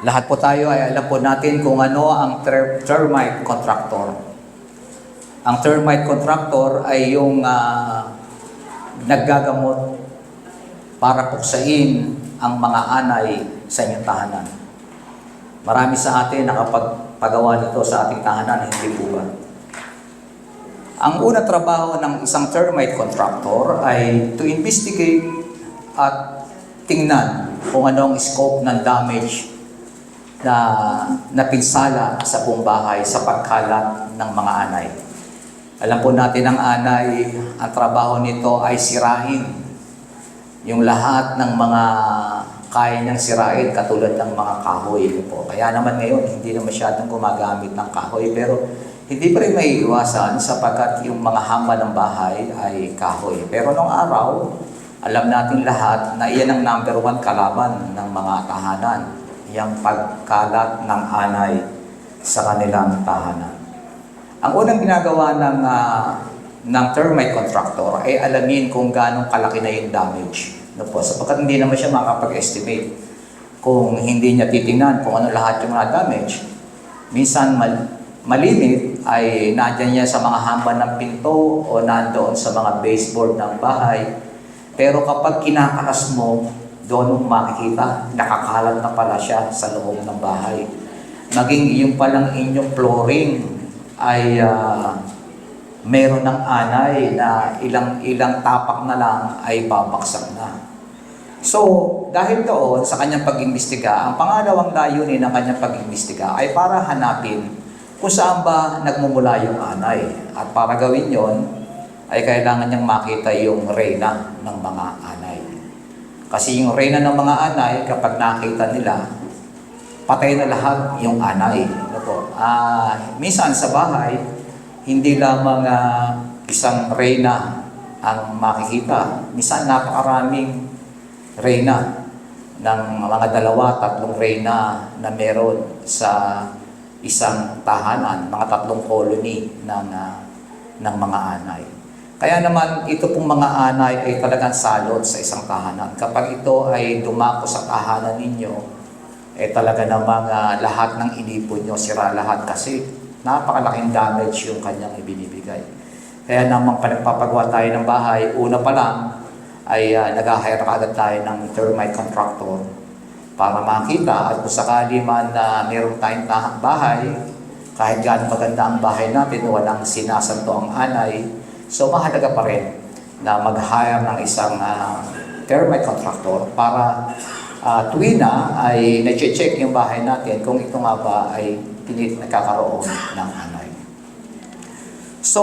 Lahat po tayo ay alam po natin kung ano ang termite contractor. Ang termite contractor ay yung naggagamot para puksain ang mga anay sa inyong tahanan. Marami sa atin nakapagpagawa nito sa ating tahanan, hindi po ba? Ang unang trabaho ng isang termite contractor ay to investigate at tingnan kung ano ang scope ng damage na napinsala sa buong bahay sa pagkalat ng mga anay. Alam po natin ang anay, ang trabaho nito ay sirain yung lahat ng mga kaya niyang sirain katulad ng mga kahoy po. Kaya naman ngayon, hindi na masyadong gumagamit ng kahoy, pero hindi pa rin may iwasan sapagkat yung mga hamba ng bahay ay kahoy. Pero nung araw, alam natin lahat na iyan ang number 1 kalaban ng mga tahanan, yung pagkalat ng anay sa kanilang tahanan. Ang unang ginagawa ng termite contractor ay alamin kung gaano kalaki na yung damage. No po, sapagkat hindi naman siya makapag-estimate kung hindi niya titingnan kung ano lahat yung mga damage. Minsan malimit ay nandiyan niya sa mga hamba ng pinto o nandoon sa mga baseboard ng bahay. Pero kapag kinakalas mo, doon mo makikita, nakakalat na pala siya sa loob ng bahay. Maging yung palang inyong flooring ay meron ng anay na ilang tapak na lang ay babaksak na. So, dahil doon sa kanyang pag-imbestiga, ang pangalawang layunin ng kanyang pag-imbestiga ay para hanapin kung saan ba nagmumula yung anay. At para gawin yon, ay kailangan niyang makita yung reyna ng mga anay. Kasi yung reyna ng mga anay, kapag nakita nila, patay na lahat yung anay. Minsan sa bahay, hindi lamang isang reyna ang makikita. Minsan napakaraming reyna ng mga 2-3 reyna na meron sa isang tahanan, mga 3 colony ng mga anay. Kaya naman ito pong mga anay ay talagang salot sa isang tahanan. Kapag ito ay dumako sa tahanan ninyo, talaga namang lahat ng inipon nyo, sira lahat kasi napakalaking damage yung kanyang ibinibigay. Kaya naman panagpapagawa tayo ng bahay, una pa lang ay nag-hire agad tayo ng termite contractor para makita at kung sakali man na meron tayong bahay, kahit gaano maganda ang bahay natin, walang sinasanto ang anay, so mahalaga pa rin na mag-hire ng isang termite contractor para tuwing na ay na-check yung bahay natin kung ito nga ba ay nagkakaroon ng anay. So,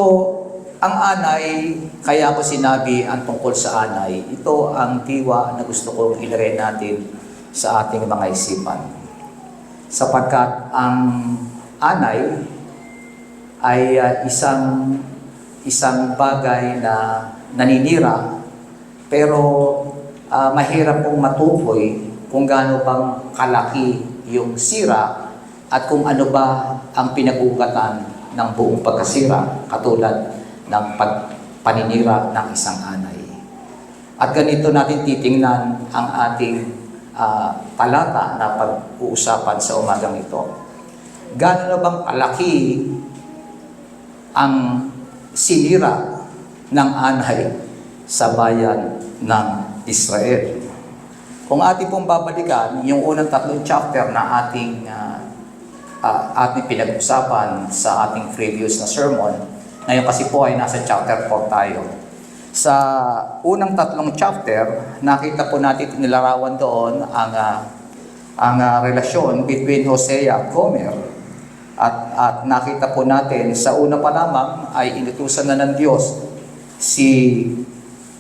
ang anay, kaya ko sinabi ang tungkol sa anay, ito ang diwa na gusto kong ilagay natin sa ating mga isipan. Sapagkat ang anay ay isang bagay na naninira, pero mahirap pong matukoy kung gaano bang kalaki yung sira at kung ano ba ang pinag-ugatan ng buong pagkasira, katulad ng paninira ng isang anay. At ganito natin titingnan ang ating talata na pag-uusapan sa umagang ito. Gaano na bang kalaki ang sinira ng anay sa bayan ng Israel? Kung ating pong babalikan, yung unang 3 chapter na ating pinag-usapan sa ating previous na sermon, ngayon kasi po ay nasa chapter 4 tayo. Sa unang 3 chapter, nakita po natin nilarawan doon ang relasyon between Hosea at Gomer. At nakita po natin, sa una pa lamang ay inutusan na ng Diyos si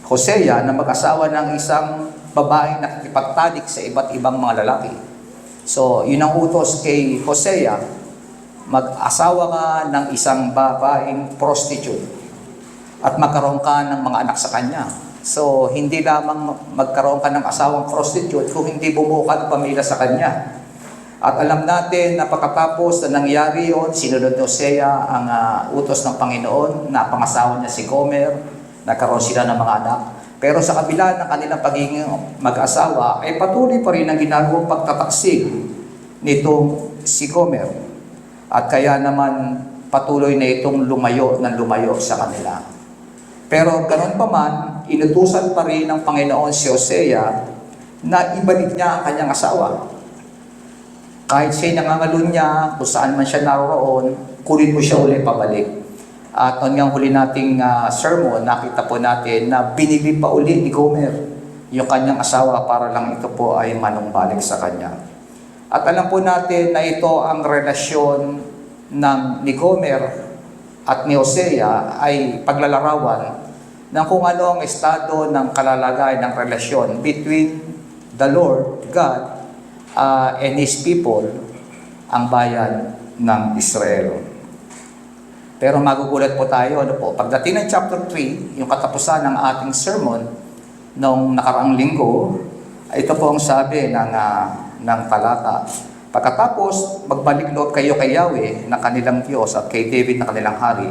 Hosea na mag-asawa ng isang babaeng nakikipagtalik sa iba't ibang mga lalaki. So, yun ang utos kay Hosea, mag-asawa ka ng isang babaeng prostitute at magkaroon ka ng mga anak sa kanya. So, hindi lamang magkaroon ka ng asawang prostitute kung hindi bumuo ka ng pamilya sa kanya. At alam natin na pagkatapos na nangyari yun, sinunod ni Hosea ang utos ng Panginoon na pangasawa niya si Gomer, nagkaroon sila ng mga anak. Pero sa kabila ng kanilang pagiging mag-asawa, ay patuloy pa rin ang ginagawang pagtataksig nitong si Gomer. At kaya naman patuloy na itong lumayo sa kanila. Pero ganoon pa man, inutusan pa rin ng Panginoon si Hosea na ibalik niya ang kanyang asawa. Kahit siya nangangalun niya, kung saan man siya naroon, kunin mo siya ulit pabalik. At noon nga huli nating sermon, nakita po natin na binili pa uli ni Gomer yung kanyang asawa para lang ito po ay manumbalik sa kanya. At alam po natin na ito ang relasyon ni Gomer at ni Hosea ay paglalarawan ng kung ano ang estado ng kalalagay ng relasyon between the Lord, God, and His people, ang bayan ng Israel. Pero magugulat po tayo, pagdating ng chapter 3, yung katapusan ng ating sermon noong nakaraang linggo, ito po ang sabi ng talata. Pagkatapos, magbalik loob kayo kay Yahweh na kanilang Diyos at kay David na kanilang hari.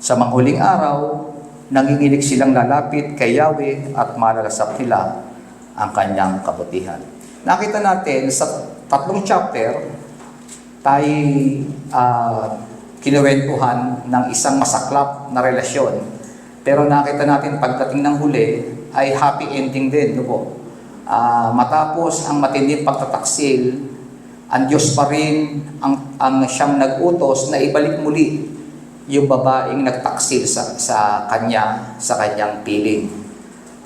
Sa manghuling araw, nanginginig silang lalapit kay Yahweh at malalasap nila ang kanyang kabutihan. Nakita natin sa 3 chapter, tayo kinuwentuhan ng isang masaklap na relasyon. Pero nakita natin pagdating ng huli ay happy ending din. Matapos ang matinding pagtataksil, ang Diyos pa rin ang siyang nag-utos na ibalik muli yung babaeng nagtaksil sa kanyang piling.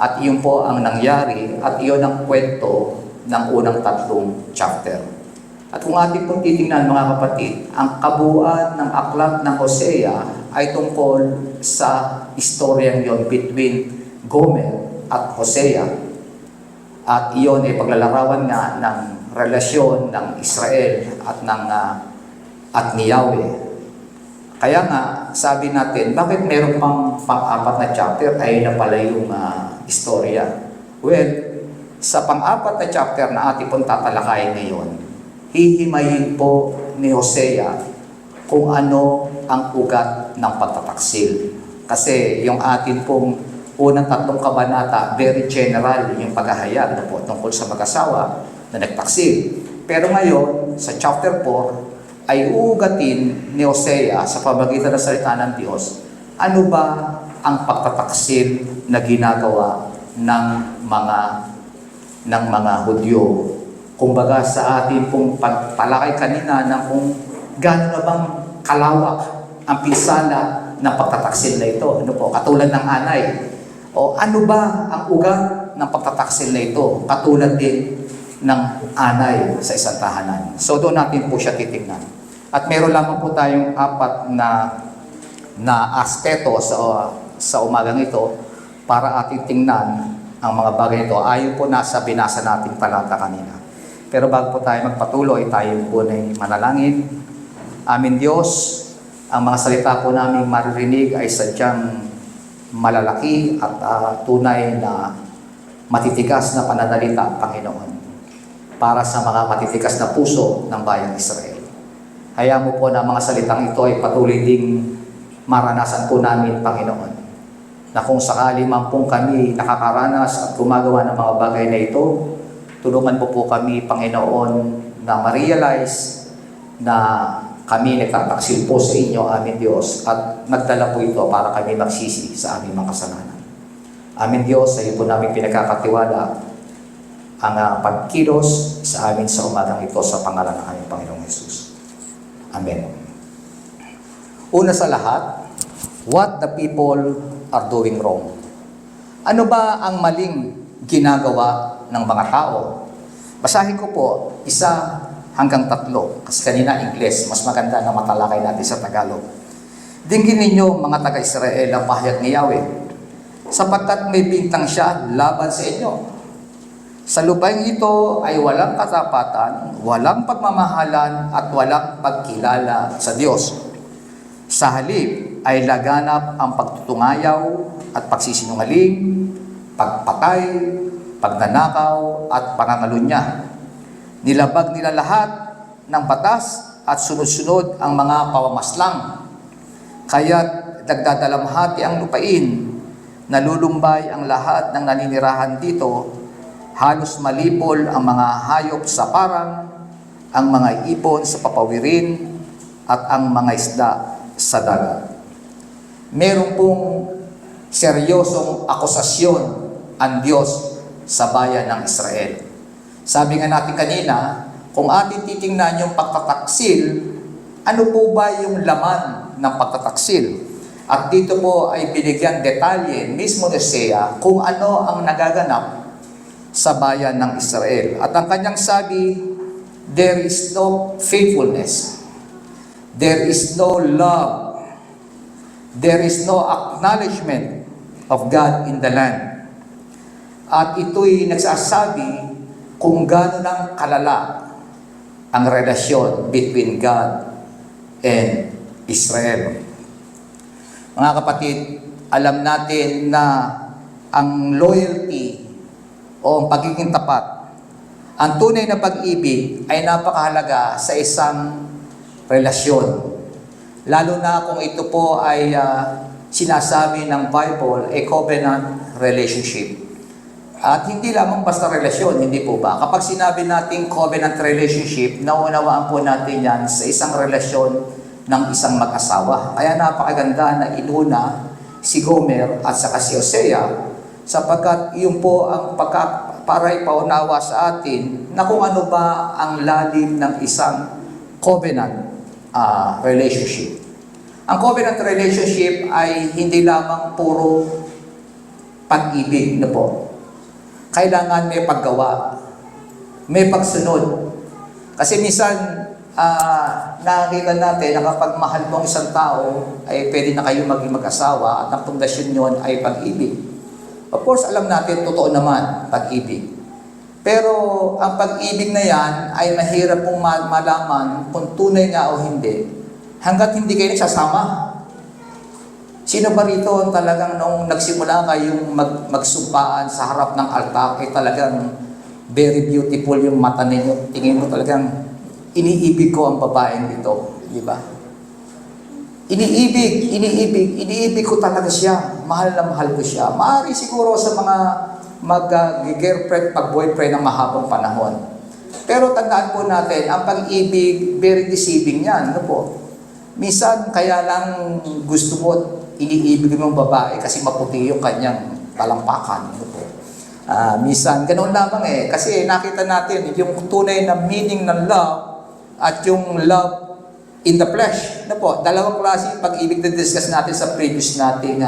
At iyon po ang nangyari at iyon ang kwento ng unang 3 chapter. At kung ating pong titingnan mga kapatid, ang kabuuan ng aklat ng Hosea ay tungkol sa istoryang yon between Gomer at Hosea. At iyon ay paglalarawan nga ng relasyon ng Israel at ni Yahweh. Kaya nga, sabi natin, bakit meron pang pang-4 na chapter ay na pala yung istorya? Well, sa pang-4 na chapter na ating pong tatalakayin ngayon, hihimayin po ni Hosea kung ano ang ugat ng pagtataksil. Kasi yung atin pong unang 3 kabanata, very general yung paghahayag tungkol sa mag-asawa na nagtaksil. Pero ngayon, sa chapter 4, ay uugatin ni Hosea sa pamamagitan ng salita ng Diyos, ano ba ang pagtataksil na ginagawa ng mga Hudyo. Kumbaga sa atin pong pagtalakay kanina ng kung gaano na bang kalawak ang pinsala ng pagtataksil na ito. Katulad ng anay. O ano ba ang ugat ng pagtataksil na ito? Katulad din ng anay sa isang tahanan. So doon natin po siya titignan. At meron lamang po tayong 4 na aspeto sa umagang ito para ating tingnan ang mga bagay ito. Ayon po nasa binasa nating talata kanina. Pero bago po tayo magpatuloy, tayo po na manalangin. Amin Diyos, ang mga salita po namin maririnig ay sadyang malalaki at tunay na matitigas na pananalita, Panginoon, para sa mga matitigas na puso ng bayang Israel. Hayaan mo po na mga salitang ito ay patuloy ding maranasan po namin, Panginoon, na kung sakali man pong kami nakakaranas at gumagawa ng mga bagay na ito, tulungan mo po kami, Panginoon, na ma-realize na kami nagtataksil po sa inyo, aming Diyos, at nagdala po ito para kami magsisi sa aming mga kasalanan. Aming Diyos, sa iyo po namin pinagkakatiwala ang pagkilos sa amin sa umagang ito sa pangalan ng aming Panginoong Jesus. Amen. Una sa lahat, what the people are doing wrong. Ano ba ang maling ginagawa ng mga tao? Basahin ko po 1 hanggang 3. Kasi kanina Ingles, mas maganda na matalakay natin sa Tagalog. Dinggin ninyo mga taga-Israel ang pahayag ni Yahweh, sapagkat may bintang siya laban sa inyo. Sa lupain ito ay walang katapatan, walang pagmamahalan at walang pagkilala sa Diyos. Sa halip ay laganap ang pagtutungayaw at pagsisinungaling, pagpatay, pagnanakaw at pangangalunya. Nilabag nila lahat ng batas at sunod-sunod ang mga pawamaslang. Kaya't nagdadalamhati ang lupain, nalulumbay ang lahat ng naninirahan dito, halos malipol ang mga hayop sa parang, ang mga ibon sa papawirin at ang mga isda sa dagat. Meron pong seryosong akusasyon ang Diyos sa bayan ng Israel. Sabi nga natin kanina, kung atin titingnan yung pagtataksil, ano po ba yung laman ng pagtataksil? At dito po ay binigyan detalye mismo ni Hosea kung ano ang nagaganap sa bayan ng Israel. At ang kanyang sabi, there is no faithfulness, there is no love, there is no acknowledgement of God in the land. At ito'y nagsasabi kung gaano ng kalala ang relasyon between God and Israel. Mga kapatid, alam natin na ang loyalty o ang pagiging tapat, ang tunay na pag-ibig ay napakahalaga sa isang relasyon. Lalo na kung ito po ay sinasabi ng Bible, a covenant relationship. At hindi lamang basta relasyon, hindi po ba? Kapag sinabi natin covenant relationship, naunawaan po natin yan sa isang relasyon ng isang mag-asawa. Kaya napakaganda na inuna si Gomer at saka si Hosea, sapagkat iyon po ang para ipaunawa sa atin na kung ano ba ang lalim ng isang covenant relationship. Ang covenant relationship ay hindi lamang puro pag-ibig na po. Kailangan may paggawa, may pagsunod. Kasi minsan, nakikita natin na kapag mahal mo ang isang tao, ay pwede na kayo maging mag-asawa at ang pundasyon nyon ay pag-ibig. Of course, alam natin, totoo naman, pag-ibig. Pero ang pag-ibig na yan ay mahirap pong malaman kung tunay nga o hindi, hanggat hindi kayo nagsasama. Sino ba rito talagang nung nagsimula kayong magsumpaan sa harap ng altar, ay talagang very beautiful yung mata ninyo, tingin mo talagang iniibig ko ang babaeng ito, di ba? Iniibig ko talaga siya. Mahal na mahal ko siya. Maaari siguro sa mga mag-girlfriend, pag-boyfriend ng mahabang panahon. Pero tandaan po natin, ang pag-ibig, very deceiving yan. Ano po? Minsan, kaya lang gusto mo, iniibig mo ang babae kasi maputi yung kanyang talampakan. Ano po? Minsan, ganoon lamang Kasi nakita natin yung tunay na meaning ng love at yung love in the flesh. Ano po? Dalawang klase yung pag-ibig na discuss natin sa previous nating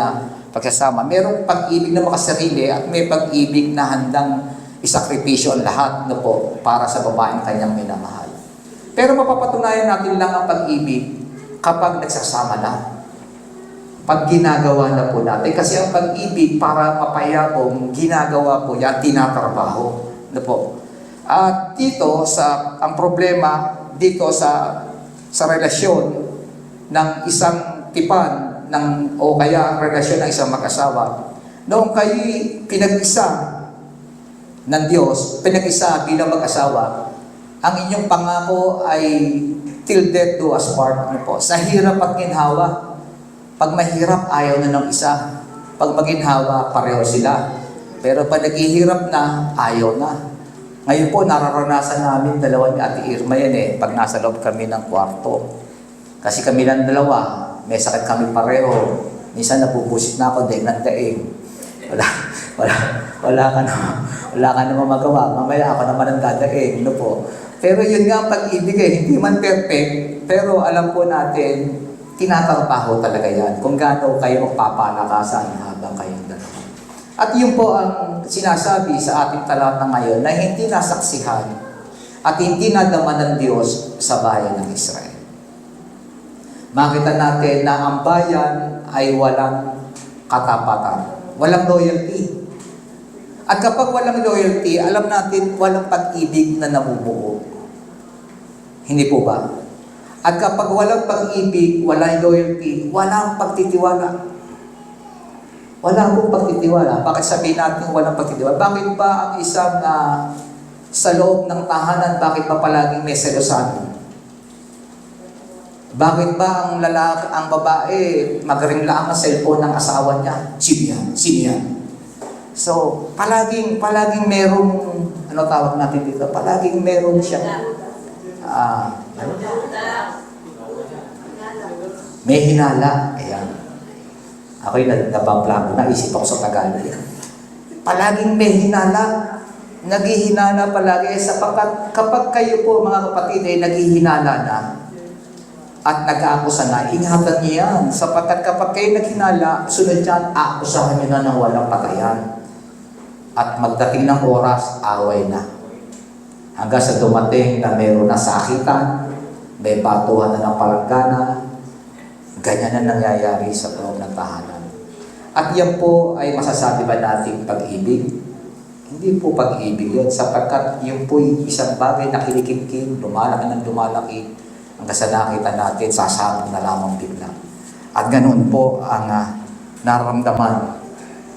pagsasama. Merong pag-ibig na makasarili at may pag-ibig na handang isakripisyo ang lahat po, para sa babaeng kanyang minamahal. Pero mapapatunayan natin lang ang pag-ibig kapag nagsasama na. Pag ginagawa na po natin. Kasi ang pag-ibig para mapayabong, ginagawa po yan, tinatrabaho. Ano po? At dito, ang problema dito sa relasyon ng isang tipan o kaya ang relasyon ng isang mag-asawa, noong kayo pinag-isa ng Diyos, pinag-isa bilang mag-asawa, ang inyong pangako ay till death do us part. Ano po? Sa hirap at ginhawa. Pag mahirap, ayaw na ng isa. Pag maginhawa, pareho sila. Pero pag naghihirap na, ayaw na. Ngayon po, nararanasan namin dalawa ni Ate Irma yan pag nasa loob kami ng kwarto. Kasi kami lang dalawa, may sakit kami pareho. Minsan nabubusit na ako, daig ng daig. Wala ka naman magawa. Mamaya ako naman ang dadaig. No po? Pero yun nga ang pag-ibig hindi man perfect, pero alam po natin, tinatrabaho talaga yan. Kung gaano kayo magpapalakasan habang kayong dalawa. At yun po ang sinasabi sa ating talata ngayon na hindi nasaksihan at hindi nadama ng Diyos sa bayan ng Israel. Makita natin na ang bayan ay walang katapatan, walang loyalty. At kapag walang loyalty, alam natin walang pag-ibig na nabubuo. Hindi po ba? At kapag walang pag-ibig, walang loyalty, walang pagtitiwala. Wala pong pagtitiwala. Bakit sabihin natin walang pagtitiwala? Bakit ba ang isang sa loob ng tahanan, bakit ba palaging may selosan? Bakit ba ang babae magringlaan ang cellphone ng asawa niya? Sino yan? So, palaging merong, ano tawag natin dito? Palaging merong siya. ano? May hinala. Ayan. Ako'y nabablago, naisip ako sa Tagalog. Palaging may hinala. Naghihinala palagi sapagkat kapag kayo po mga kapatid ay naghihinala na at nag-aakusa na, ingatan niyo yan. Sapagkat kapag kayo naghinala, sunod yan, aakusahan niyo na ng walang patayan. At magdating ng oras, away na. Hanggang sa dumating na mayroon na sakitan, may batuhan na ng palanggana, ganyan na nangyayari sa loob ng tahanan. At yan po ay masasabi ba nating pag-ibig? Hindi po pag-ibig yun, sapagkat yun po yung isang bagay na kinikimkim, lumalaki ng lumalaki, hanggang sa nakita natin, sasabog na lamang bigla. At ganoon po ang nararamdaman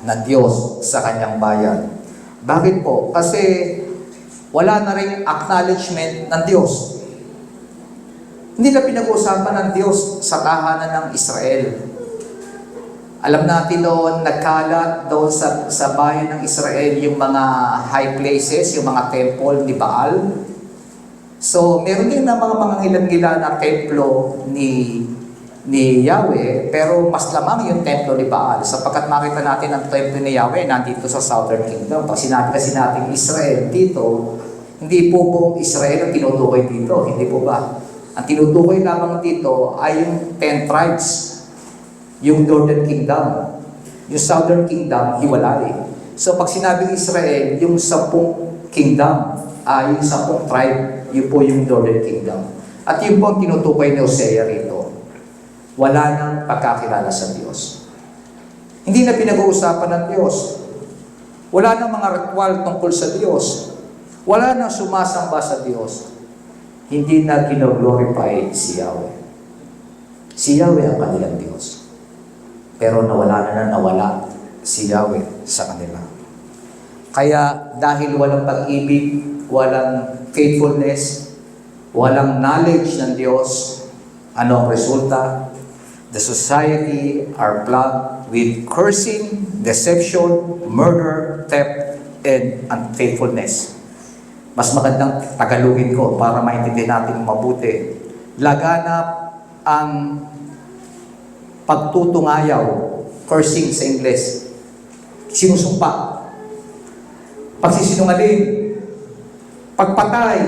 ng Diyos sa kanyang bayan. Bakit po? Kasi wala na rin acknowledgement ng Diyos. Hindi na pinag-uusapan ng Diyos sa tahanan ng Israel. Alam natin noon, nagkalat doon sa bayan ng Israel yung mga high places, yung mga temple ni Baal. So, meron din na mga ilan-ilan na templo ni Yahweh, pero mas lamang yung templo ni Baal. Sapagkat makita natin ang templo ni Yahweh nandito sa Southern Kingdom. Pag sinabi kasi natin Israel dito, hindi po buong Israel ang tinutukoy dito. Hindi po ba? Ang tinutukoy lamang dito ay yung 10 tribes. Yung Northern Kingdom. Yung Southern Kingdom, hiwalay. So pag sinabing Israel, yung 10 kingdom, yung 10 tribe, yun po yung Northern Kingdom. At yun po ang tinutukoy ni Hosea rito. Wala nang pagkakilala sa Diyos. Hindi na pinag-uusapan ng Diyos. Wala nang mga ritual tungkol sa Diyos. Wala nang sumasamba sa Diyos. Hindi na kino-glorify si Yahweh. Si Yahweh ang kanilang Diyos. Pero nawala si Yahweh sa kanila. Kaya dahil walang pag-ibig, walang faithfulness, walang knowledge ng Diyos, ano ang resulta? The society are plagued with cursing, deception, murder, theft, and unfaithfulness. Mas magandang Tagalogin ko para maintindihan natin mabuti. Laganap ang pagtutungayaw, cursing sa Ingles, sinusumpa, pagsisinungaling, pagpatay,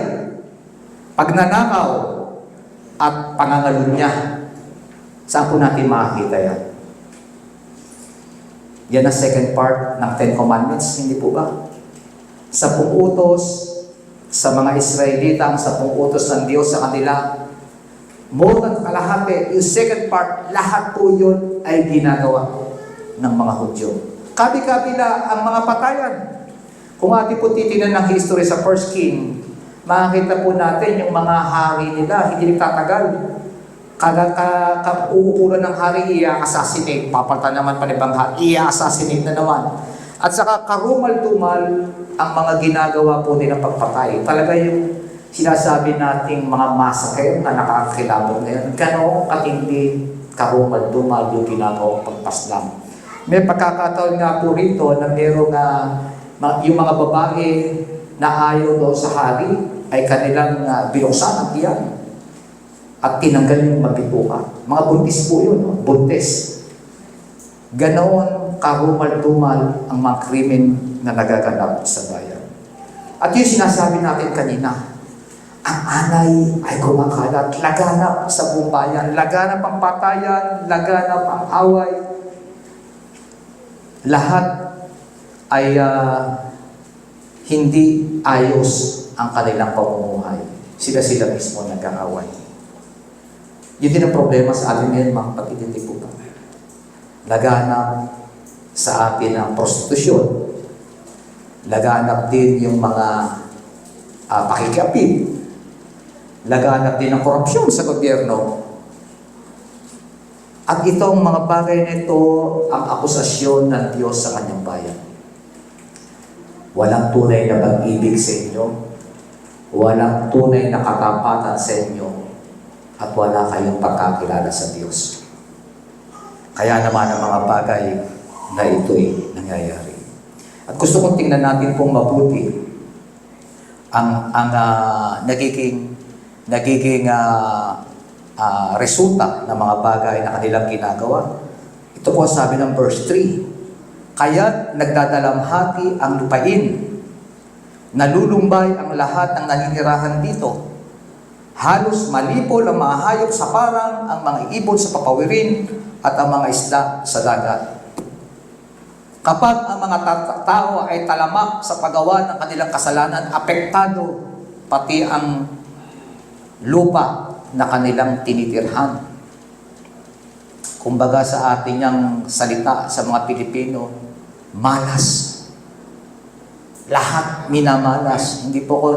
pagnanakaw, at pangangalunya. Saan po natin makakita yan? Yan ang second part ng 10 Commandments, hindi po ba? Sa utos sa mga Israelita, ang 10 utos ng Diyos sa kanila, more than kalahati, yung second part, lahat po yun ay ginagawa ng mga Hudyo. Kabi-kabila ang mga patayan. Kung ating po titinan ng history sa First King, makikita po natin yung mga hari nila, hindi nagtatagal. Kada uuulan ng hari, i-assassinate. Papalta naman pa ni Bangha, i-assassinate na naman. At saka karumal-dumal ang mga ginagawa po nilang pagpatay. Talaga yung sinasabi nating mga massacre na nakakakilabot na yun, gano'ng katindi, karumal-dumal yung ginagawang pagpaslang. May pagkakataon nga po rito na merong yung mga babae na ayaw daw sa hari ay kanilang binuksan ang tiyan at tinanggal yung mabituka. Mga buntis po yun, no? Buntis. Ganoon karumal-dumal ang mga krimen na nagaganap sa bayan. At yung sinasabi natin kanina, ang anay ay kumakalat, laganap sa buong bayan, laganap ang patayan, laganap ang away. Lahat ay hindi ayos ang kanilang pamumuhay. Sila mismo nag-aaway. Yun din ang problema sa atin ngayon, mga kapatid, hindi po ba? Laganap sa atin ang prostitusyon. Laganap din yung mga pakikiapid. Laganap din ang korupsyon sa gobyerno. At itong mga bagay nito ang akusasyon ng Diyos sa kanyang bayan. Walang tunay na pag-ibig sa inyo. Walang tunay na katapatan sa inyo. At wala kayong pagkakilala sa Diyos. Kaya naman ang mga bagay na ito'y nangyayari. At gusto kong tingnan natin pong mabuti ang nagiging nagiging resulta ng mga bagay na kanilang ginagawa. Ito po sabi ng verse 3, kaya't nagdadalamhati ang lupain, nalulumbay ang lahat ng naninirahan dito. Halos malipol ang mga hayop sa parang, ang mga ibon sa papawirin, at ang mga isda sa dagat. Kapag ang mga tao ay talamak sa paggawa ng kanilang kasalanan, apektado pati ang lupa na kanilang tinitirhan. Kumbaga sa ating yang salita sa mga Pilipino, malas. Lahat minamalas. Hindi po ko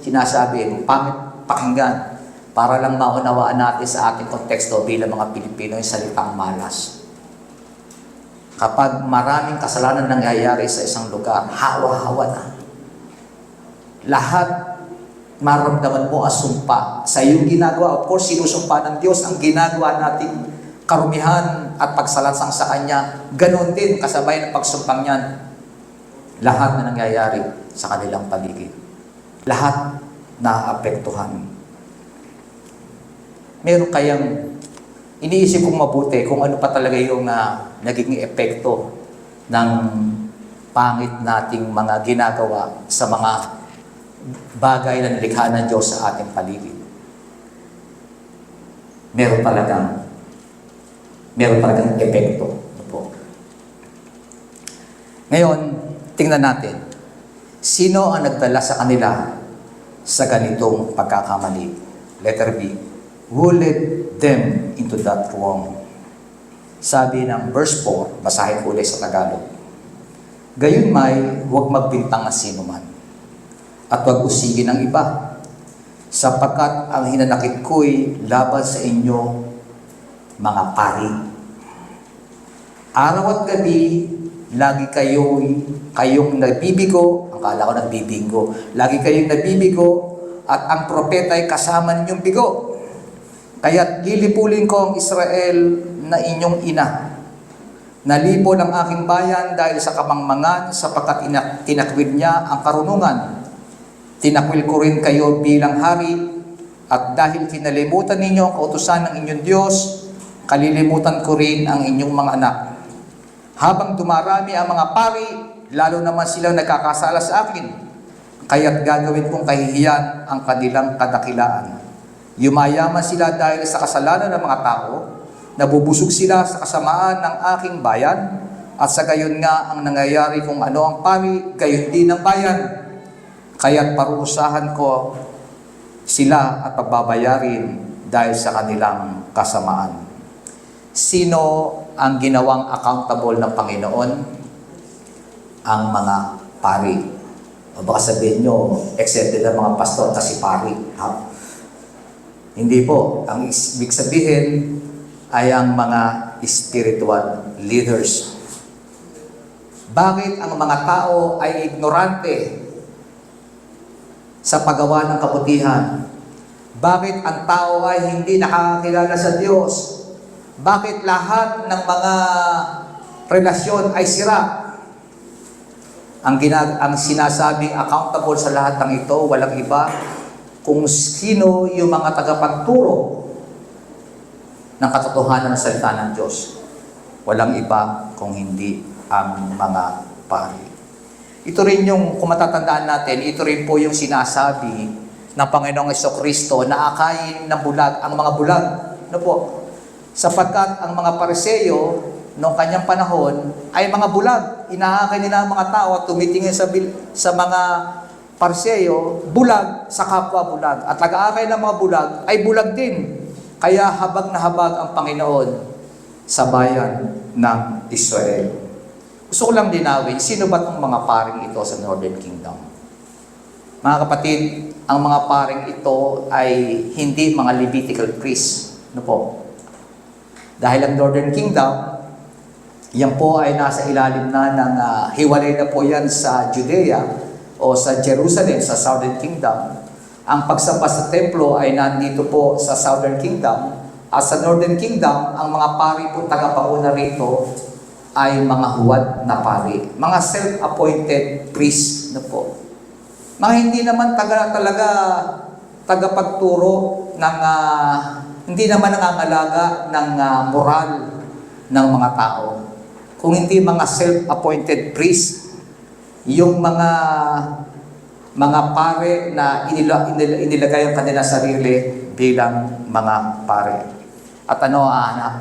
sinasabi, pangit pakinggan. Para lang maunawaan natin sa ating konteksto bilang mga Pilipino yung salitang malas. Kapag maraming kasalanan nangyayari sa isang lugar, hawa-hawa na. Lahat maramdaman mo as sumpa sa iyong ginagawa. Of course, sinusumpa ng Diyos ang ginagawa nating karumihan at pagsalansang sa Kanya. Ganon din, kasabay ng pagsumpang niyan. Lahat na nangyayari sa kanilang paligid. Lahat naapektuhan. Meron kayang iniisip kong mabuti kung ano pa talaga yung naging epekto ng pangit nating mga ginagawa sa mga bagay na nilikha ng Diyos sa ating paligid. Meron talagang epekto. Po. Ngayon, tingnan natin, sino ang nagdala sa kanila sa ganitong pagkakamali? Letter B, who led them into that wrong? Sabi ng verse 4, basahin ko ulit sa Tagalog. Gayunmay, huwag magbintang na sino man, at huwag usigin ng iba, sapagkat ang hinanakit ko'y laban sa inyo, mga pari. Araw at gabi, lagi kayong nagbibigo, akala ko nagbibingo, lagi kayong nagbibigo, at ang propeta ay kasama ninyong bigo. Kaya't lilipulin ko ang Israel na inyong ina. Nalipol ang aking bayan dahil sa kamangmangan, sapagkat tinakwil niya ang karunungan. Tinakwil ko rin kayo bilang hari, at dahil kinalimutan ninyo ang kautusan ng inyong Diyos, kalilimutan ko rin ang inyong mga anak. Habang dumarami ang mga pari, lalo naman silang nagkakasala sa akin, kaya't gagawin kong kahihiyan ang kanilang kadakilaan. Yumayaman sila dahil sa kasalanan ng mga tao, nabubusog sila sa kasamaan ng aking bayan, at sa gayon nga ang nangyayari kung ano ang pari, gayon din ang bayan. Kaya't parurusahan ko sila at pagbabayarin dahil sa kanilang kasamaan. Sino ang ginawang accountable ng Panginoon? Ang mga pari. O baka sabihin nyo, accepted ang mga pastor kasi pari. Ha? Hindi po. Ang ibig sabihin ay ang mga spiritual leaders. Bakit ang mga tao ay ignorante sa paggawa ng kabutihan? Bakit ang tao ay hindi nakakakilala sa Diyos? Bakit lahat ng mga relasyon ay sira? Ang sinasabing accountable sa lahat ng ito, walang iba kung sino yung mga tagapagturo ng katotohanan ng salita ng Diyos. Walang iba kung hindi ang mga pari. Ito rin yung, kung matatandaan natin, ito rin po yung sinasabi ng Panginoong Jesucristo na akayin ng bulag, ang mga bulag. Ano po? Sapagkat ang mga Pariseo noong kanyang panahon ay mga bulag. Inaakay nila ang mga tao at tumitingin sa mga Pariseo, bulag sa kapwa bulag. At nag-aakay ng mga bulag ay bulag din. Kaya habag na habag ang Panginoon sa bayan ng Israel. Gusto ko lang linawin, sino ba itong mga paring ito sa Northern Kingdom? Mga kapatid, ang mga paring ito ay hindi mga Levitical priests. Ano po? Dahil ang Northern Kingdom, yan po ay nasa ilalim na ng hiwalay na po yan sa Judea o sa Jerusalem, sa Southern Kingdom. Ang pagsampa sa templo ay nandito po sa Southern Kingdom. At sa Northern Kingdom, ang mga pari po tagapauna rito ay mga huwad na pari. Mga self-appointed priests na po. Mga hindi naman talaga tagapagturo ng hindi naman nangangalaga ng moral ng mga tao. Kung hindi mga self-appointed priest, yung mga pare na inilagay ang kanilang sarili bilang mga pare. At ano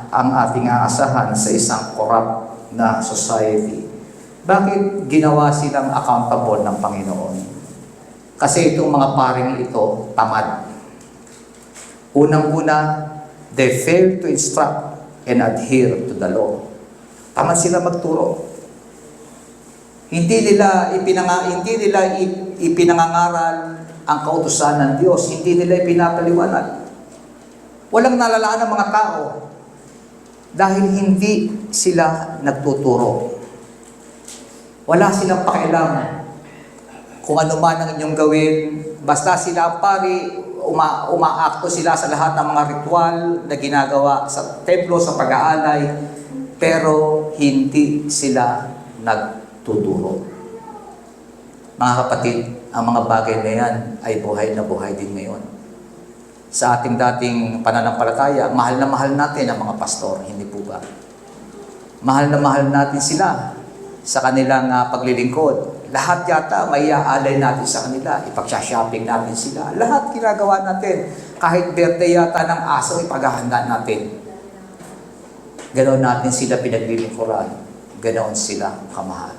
ang ating aasahan sa isang corrupt na society? Bakit ginawa silang accountable ng Panginoon? Kasi itong mga paring ito, tamad. Unang-una, they fail to instruct and adhere to the law. Tamad sila magturo. Hindi nila ipinangangaral ang kautusan ng Diyos. Hindi nila ipinapaliwanag. Walang nalalaan ng mga tao dahil hindi sila nagtuturo. Wala silang pakialam kung ano man ang inyong gawin. Basta sila ang pari, umaakto sila sa lahat ng mga ritual na ginagawa sa templo, sa pag-aalay, pero hindi sila nagtuturo. Mga kapatid, ang mga bagay na yan ay buhay na buhay din ngayon. Sa ating dating pananampalataya, mahal na mahal natin ang mga pastor, hindi po ba? Mahal na mahal natin sila sa kanilang paglilingkod. Lahat yata may iaalay natin sa kanila, ipagsha-shopping natin sila. Lahat ginagawa natin. Kahit birthday yata ng aso, ipaghahanda natin. Ganoon natin sila pinaglilingkuran. Ganoon sila kamahal.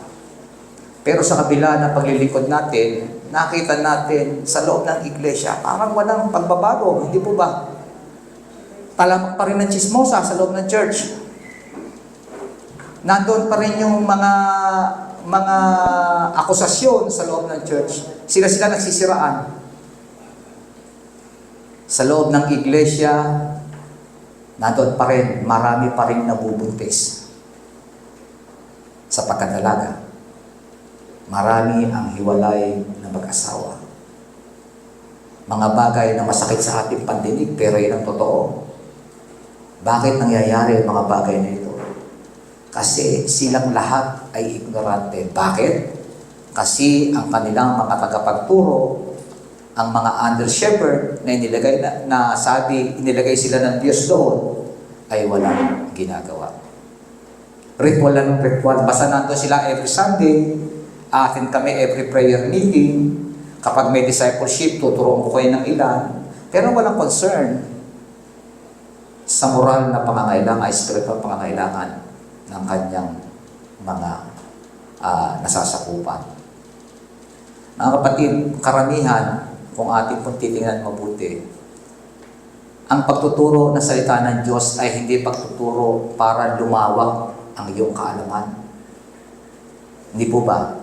Pero sa kabila ng paglilingkod natin, nakita natin sa loob ng iglesia, parang walang pagbabago. Hindi po ba? Talamak pa rin ng chismosa sa loob ng church. Nandoon pa rin yung mga akusasyon sa loob ng church. Sila nagsisiraan. Sa loob ng iglesia, nandoon pa rin, marami pa rin nabubuntis sa pagkadalaga. Marami ang hiwalay na mag-asawa. Mga bagay na masakit sa ating pandinig, pero yun ang totoo. Bakit nangyayari ang mga bagay na ito? Kasi silang lahat ay ignorante. Bakit? Kasi ang kanilang mga tagapagturo, ang mga under-shepherd na inilagay sila ng Diyos doon, ay walang ginagawa. Ritual lang ng ritual. Basta nandun sila every Sunday, atin kami every prayer meeting. Kapag may discipleship, tuturuan ko kayo ng ilan. Pero walang concern sa moral na pangangailangan, spiritual pangangailangan ng kanyang mga nasasakupan. Mga kapatid, karamihan, kung ating pong titingnan mabuti, ang pagtuturo ng salita ng Diyos ay hindi pagtuturo para lumawak ang iyong kaalaman. Hindi po ba?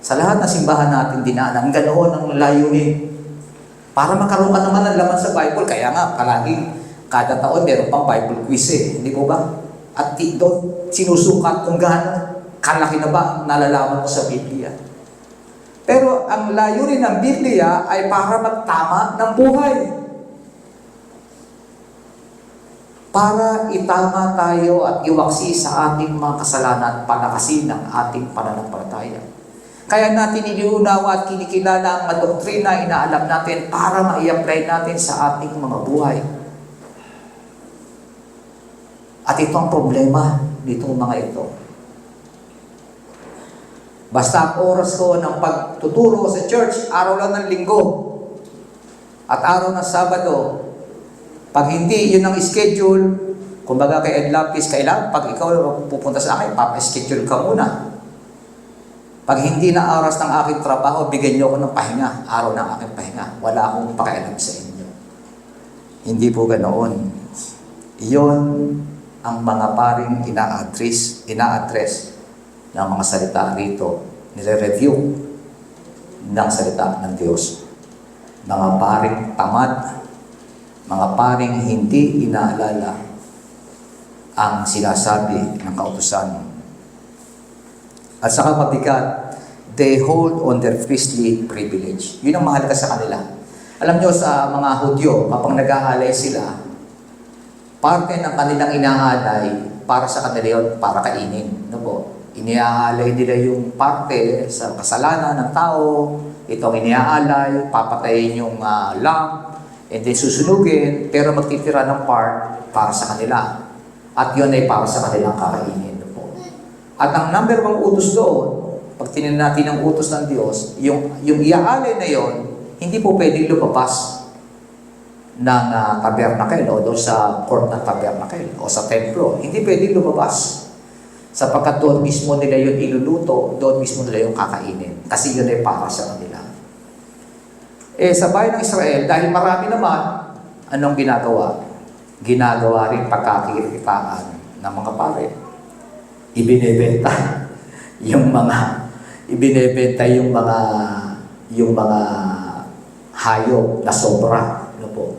Sa lahat ng simbahan natin dinaanan, ganoon ang layunin. Para makaroon ka naman ng laman sa Bible, kaya nga, palagi, kada taon, meron pang Bible quiz Hindi po ba? At doon, sinusukat kung gaano kalaki na ba ang nalalaman mo sa Biblia. Pero ang layunin ng Biblia ay para magtama ng buhay. Para itama tayo at iwaksi sa ating mga kasalanan, palakasin ang ating pananampalataya. Kaya natin iniunawa at kinikilala ang mga doktrina, inaalam natin para ma-i-apply natin sa ating mga buhay. At ito ang problema nitong mga ito. Basta ang oras ko ng pagtuturo sa church, araw lang ng linggo at araw ng Sabado. Pag hindi yun ang schedule, kumbaga kay Ed Lapis, kailangan pag ikaw pupunta sa akin, papa-schedule ka muna. Pag hindi na oras ng aking trabaho, bigyan niyo ako ng pahinga, araw ng aking pahinga. Wala akong pakialam sa inyo. Hindi po ganoon. Iyon ang mga paring ina-address ng mga salita rito. Nire-review ng salita ng Diyos. Mga paring tamad, mga paring hindi inaalala ang sinasabi ng kautusan. At saka mabigat, they hold on their priestly privilege. Yun ang mahalaga sa kanila. Alam nyo, sa mga Hudyo, kapag nag-aalay sila, parte ng kanilang inaalay para sa kanila yun, para kainin. No po? Iniaalay nila yung parte sa kasalanan ng tao, itong iniaalay, papatayin yung lamb, and then susunugin, pero magtitira ng part para sa kanila. At yun ay para sa kanilang kakainin. Po. At ang number 1 utos doon, pag tinignan natin ang utos ng Diyos, yung iaalay na yon, hindi po pwedeng lumabas ng tabernacle o doon sa court ng tabernacle o sa templo. Hindi pwedeng lumabas. Sapagkat doon mismo nila yun iluluto, doon mismo nila yung kakainin. Kasi yun ay para sa kanila. Sa bayan ng Israel, dahil marami naman, anong ginagawa? Ginagawa rin pagkakikitaan ng mga pare. Ibinebenta yung mga hayop na sobra. Ano po?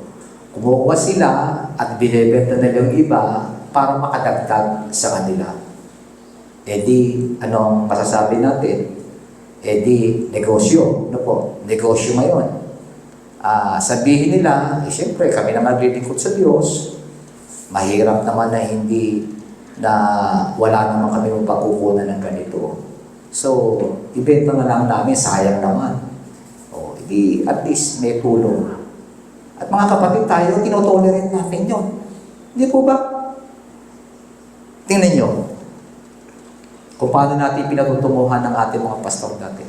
Kumukuha sila at binebenta nila yung iba para makadagdag sa kanila. Anong masasabi natin? Negosyo. Ano po? Negosyo ngayon. Sabihin nila, siyempre kami na maglilingkod sa Diyos, mahirap naman na wala naman kami magpakukunan ng ganito. So, ibenta na lang namin, sayang naman. At least may tulong. At mga kapatid tayo, tinotolerate natin yun. Hindi po ba? Tingnan nyo. Kung paano natin pinatutunguhan ng ating mga pastor dati.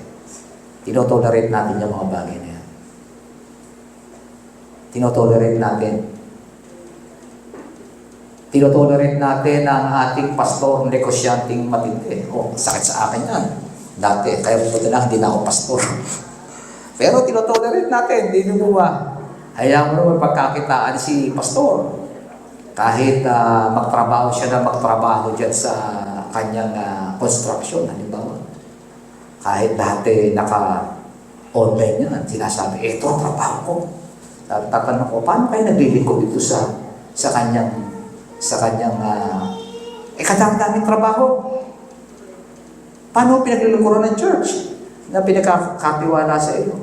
Tinotolerate natin yung mga bagay na yan. Tinotolerate natin. Tinotolerate natin ang ating pastor, negosyanteng matindi. Sakit sa akin yan. Dati, kaya buti lang, hindi na ako pastor. Pero tinotolerate natin, hindi mo ba? Hayaan mo naman pagkakitaan si pastor. Kahit magtrabaho siya na magtrabaho dyan sa kanyang construction, halimbawa. Kahit dati naka-online yan, sinasabi, ito ang trabaho ko. Tatanong ko, paano kayo naglilingkod dito sa kanyang kadami-daming trabaho? Paano pinaglilingkuran ng church na pinagkakatiwala sa iyo?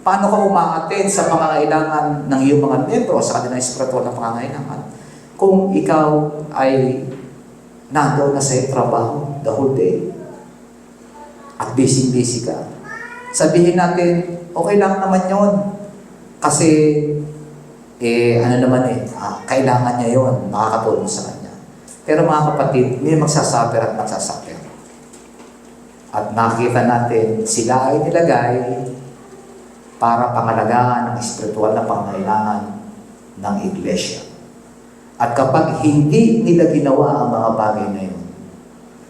Paano ka umaattend sa pangangailangan ng iyong mga membro sa kanilang espiritual na pangangailangan? Kung ikaw ay nandoon na sa iyong trabaho the whole day at busy-busy ka, sabihin natin, okay lang naman yon. Kasi, kailangan niya yon, makakatulong sa kanya. Pero mga kapatid, may magsasuffer at magsasuffer. At nakikita natin, sila ay nilagay para pangalagaan ang espiritual na pangangailangan ng iglesia. At kapag hindi nila ginawa ang mga bagay na yun,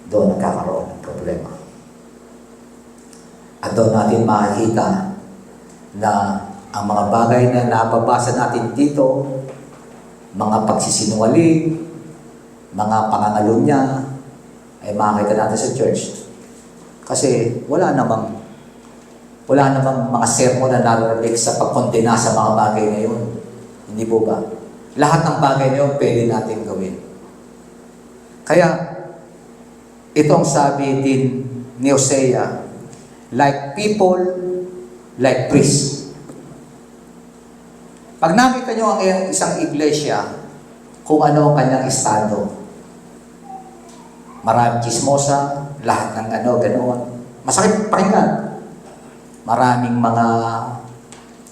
doon nagkakaroon ng problema. At doon natin makikita na ang mga bagay na nababasa natin dito, mga pagsisinungaling, mga pangangalunya, ay makikita natin sa church. Kasi wala namang mga sermon na narinig sa pagkondena sa mga bagay na yun. Hindi po ba? Lahat ng bagay na yun pwede natin gawin. Kaya, itong sabi din ni Hosea, like people, like priests. Pag nakita nyo ang isang iglesia, kung ano ang kanyang estado, maraming chismosa, lahat ng ganoon. Masakit pakinggan. Maraming mga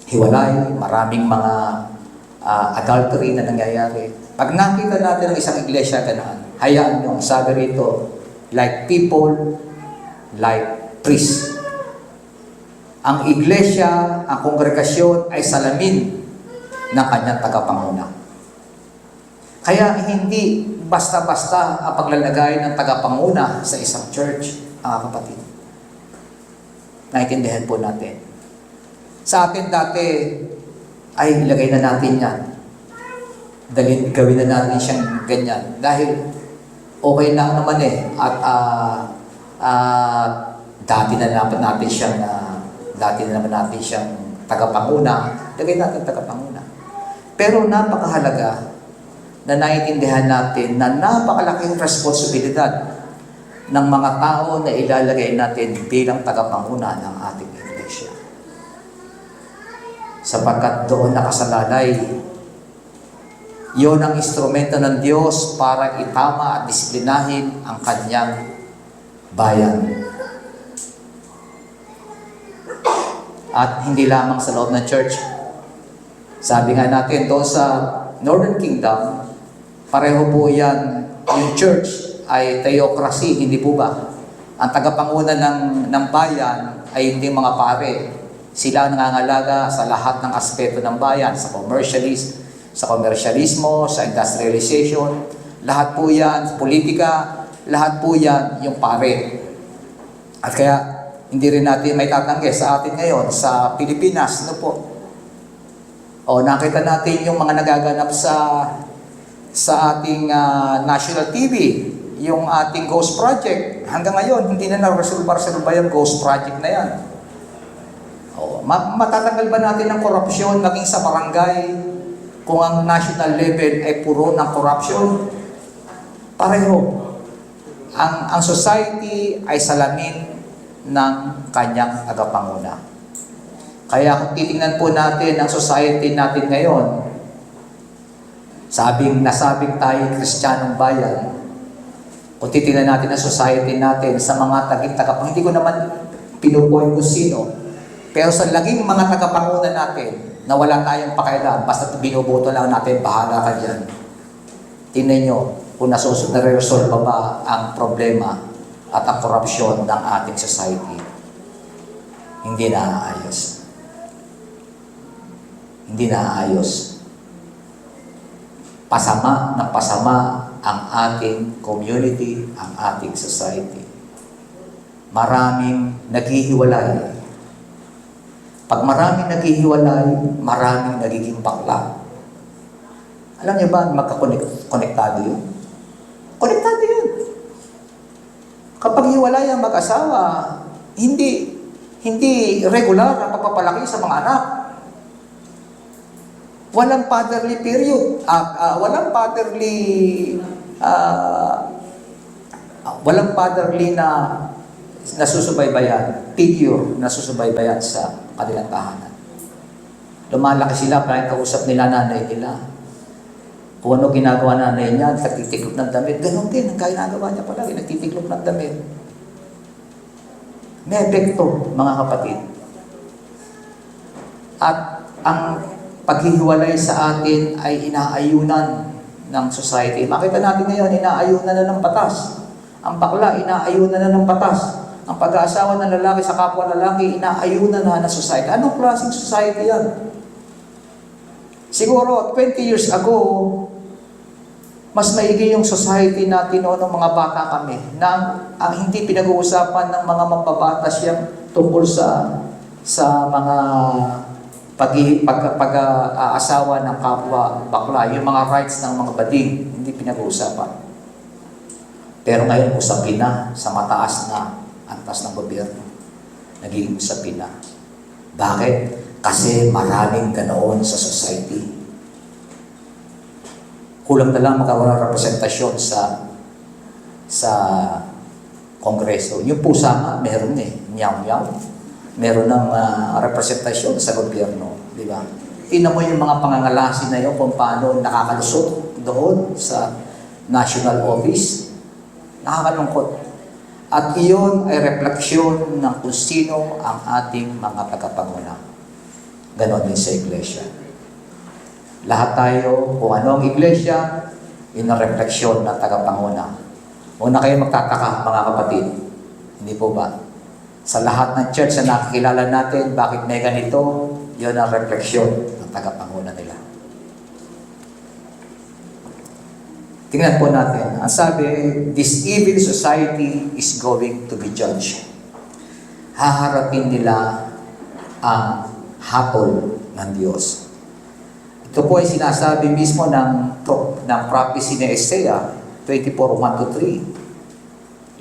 hiwalay, maraming mga adultery na nangyayari. Pag nakita natin ang isang iglesia ganoon, hayaan nyo, sabi rito, like people, like priests. Ang iglesia, ang kongregasyon ay salamin ng kanyang tagapanguna. Kaya hindi basta-basta ang paglalagay ng tagapanguna sa isang church, mga kapatid. Naintindihan po natin. Sa atin dati, ay ilagay na natin yan. Gawin na natin siyang ganyan. Dahil okay lang naman At dati na naman natin siyang tagapanguna. Lagay natin tagapanguna. Pero napakahalaga na naiintindihan natin na napakalaking responsibilidad ng mga tao na ilalagay natin bilang tagapanguna ng ating iglesia. Sapagkat doon nakasalalay, iyon ang instrumento ng Diyos para itama at disiplinahin ang kanyang bayan. At hindi lamang sa loob ng church, Sabi nga natin doon sa Northern Kingdom, pareho po yan, yung church ay theocracy, hindi po ba? Ang tagapanguna ng bayan ay hindi mga pare. Sila ang nangangalaga sa lahat ng aspeto ng bayan, sa commercialismo, sa industrialization, lahat po yan, sa politika, lahat po yan yung pare. At kaya, hindi rin natin may tatanggi sa atin ngayon, sa Pilipinas, ano po? O nakita natin yung mga nagaganap sa ating national TV, yung ating Ghost Project. Hanggang ngayon, hindi na na-resolve yung Ghost Project na yan. O, matatanggal ba natin ang korupsyon maging sa barangay kung ang national level ay puro ng korupsyon? Pareho. Ang society ay salamin ng kanyang tagapanguna. Kaya kung titingnan po natin ang society natin ngayon, nasabing tayo Kristiyanong bayan, kung titingnan natin ang society natin sa mga tagapanguna, hindi ko naman pinupoint kung sino, pero sa laging mga tagapanguna natin, na wala tayong pakialam, basta binuboto lang natin, bahala ka dyan. Tingnan nyo kung na-resolve ba ang problema at ang korupsyon ng ating society. Hindi naaayos. Hindi naaayos. Pasama ng pasama ang ating community, ang ating society. Maraming naghihiwalay. Pag maraming naghihiwalay, maraming nagiging bakla. Alam niyo ba, magkakonektado yun? Konektado yun. Kapag hiwalay ang mag-asawa, hindi regular ang pagpapalaki sa mga anak. Walang fatherly period. Walang fatherly na nasusubaybayan, figure na susubaybayan sa kanilang tahanan. Lumalaki sila, kahit kausap nila nanay nila. Kung ano ginagawa nanay niya, nagtitiklop ng damit, ganun din ang ginagawa niya palagi, nagtitiklop ng damit. May epekto, mga kapatid. At ang paghihiwalay sa atin ay inaayunan ng society. Makita natin ngayon, inaayunan na ng batas. Ang bakla, inaayunan na ng batas. Ang pag-aasawa ng lalaki sa kapwa lalaki, inaayunan na ng society. Anong klaseng society yan? Siguro, 20 years ago, mas maigi yung society natin noon ng mga bata kami na ang hindi pinag-uusapan ng mga mababatas yan tungkol sa mga pag-aasawa ng kapwa bakla, yung mga rights ng mga bading, hindi pinag-uusapan. Pero ngayon, usapin na sa mataas na antas ng gobyerno. Naging usapin na. Bakit? Kasi maraming ganoon sa society. Kulang na lang magkaroon ng representasyon sa Kongreso. Yung pusa nga, meron Meow-meow. Meron ng representasyon sa gobyerno, di ba? Tingnan mo yung mga pangangalasin na yun kung paano nakakalusot doon sa national office. Nakakalungkot. At iyon ay refleksyon ng kung sino ang ating mga tagapanguna. Ganon din sa iglesia. Lahat tayo, kung ano ang iglesia, yun ang refleksyon ng tagapanguna. Huwag na kayo magtataka, mga kapatid. Hindi po ba? Sa lahat ng church na nakikilala natin, bakit may ganito, yun ang refleksyon ng tagapanguna nila. Tingnan po natin. Ang sabi, this evil society is going to be judged. Haharapin nila ang hatol ng Diyos. Ito po ay sinasabi mismo ng prophecy ni Isaiah 24:1-3.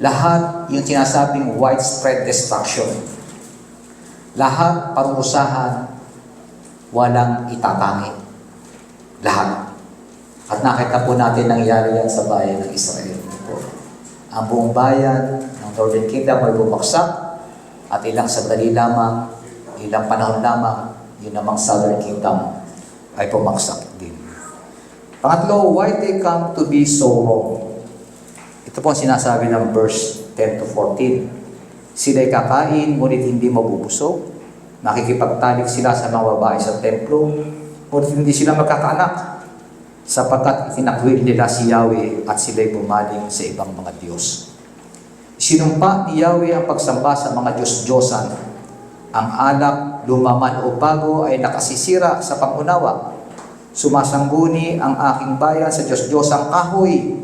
Lahat yung sinasabing widespread destruction. Lahat parurusahan, walang itatangi. Lahat. At nakita po natin nangyari yan sa bayan ng Israel. Ang buong bayan ng Northern Kingdom ay bumagsak at ilang sandali lamang, ilang panahon lamang, yun namang Southern Kingdom ay bumagsak din. Pangatlo, why they come to be so wrong? Ito po ang sinasabi ng verse 10-14. Sila'y kakain, ngunit hindi mabubusog. Nakikipagtalik sila sa mga babae sa templo. o hindi sila magkakaanak sapagkat itinakwil nila si Yahweh at sila'y bumaling sa ibang mga Diyos. Sinumpa ni Yahweh ang pagsamba sa mga Diyos-Diyosan. Ang alak, lumaman o bago ay nakasisira sa pangunawa. Sumasangguni ang aking bayan sa Diyos-Diyosang kahoy.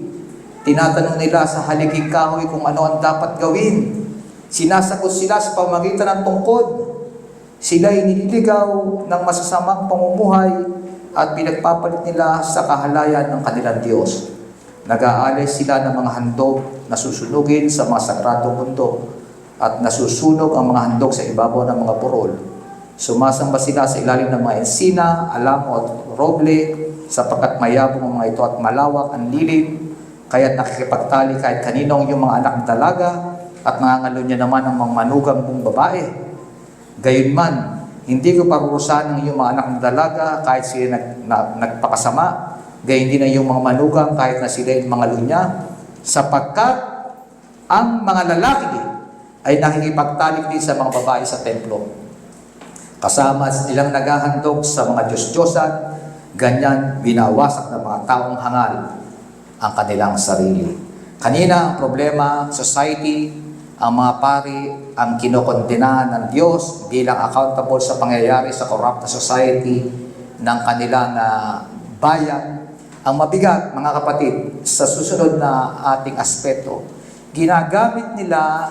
Tinatanong nila sa haliging kahoy kung ano ang dapat gawin. Sinasagot sila sa pamamagitan ng tungkod. Sila'y nililigaw ng masasamang pamumuhay at pinagpapalit nila sa kahalayan ng kanilang Diyos. Nag-aalis sila ng mga handog na susunugin sa mga sagradong bundok at nasusunog ang mga handog sa ibabaw ng mga burol. Sumasamba sila sa ilalim ng mga ensina, alamo at roble sapagkat mayabong ang mga ito at malawak ang lilim, kaya't nakikipagtali kahit kaninong yung mga anak ng dalaga at nangangalo niya naman ang mga manugang mong babae. Gayunman, hindi ko parurusahan ng iyong mga anak ng dalaga kahit sila nagpakasama, gayon din ang iyong mga manugang kahit na sila yung mga lunya, sapagkat ang mga lalaki ay nakikipagtalik din sa mga babae sa templo. Kasama nilang naghahandog sa mga Diyos-Diyosan, ganyan binawasak ng mga taong hangal ang kanilang sarili. Kanina ang problema, society, ang mga pari ang kinokondena ng Diyos bilang accountable sa pangyayari sa corrupt na society ng kanilang bayan. Ang mabigat, mga kapatid, sa susunod na ating aspeto, ginagamit nila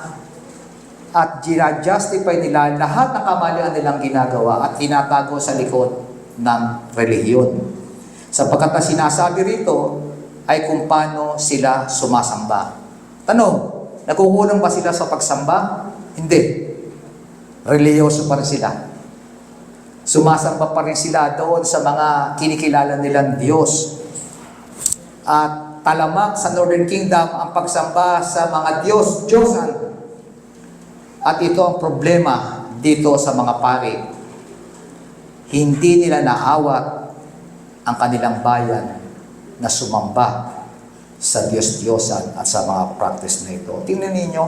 at ginajustify nila lahat ng kamalian nilang ginagawa at tinatago sa likod ng relihiyon. Sapagkat na sinasabi rito ay kung paano sila sumasamba. Tanong, nagkukulang ba sila sa pagsamba? Hindi. Relihiyoso pa rin sila. Sumasamba pa rin sila doon sa mga kinikilala nilang Diyos. At talamak sa Northern Kingdom ang pagsamba sa mga Diyos-Diyosan. At ito ang problema dito sa mga pari. Hindi nila naawat ang kanilang bayan na sumamba sa Diyos-Diyosan at sa mga practice na ito. Tingnan ninyo,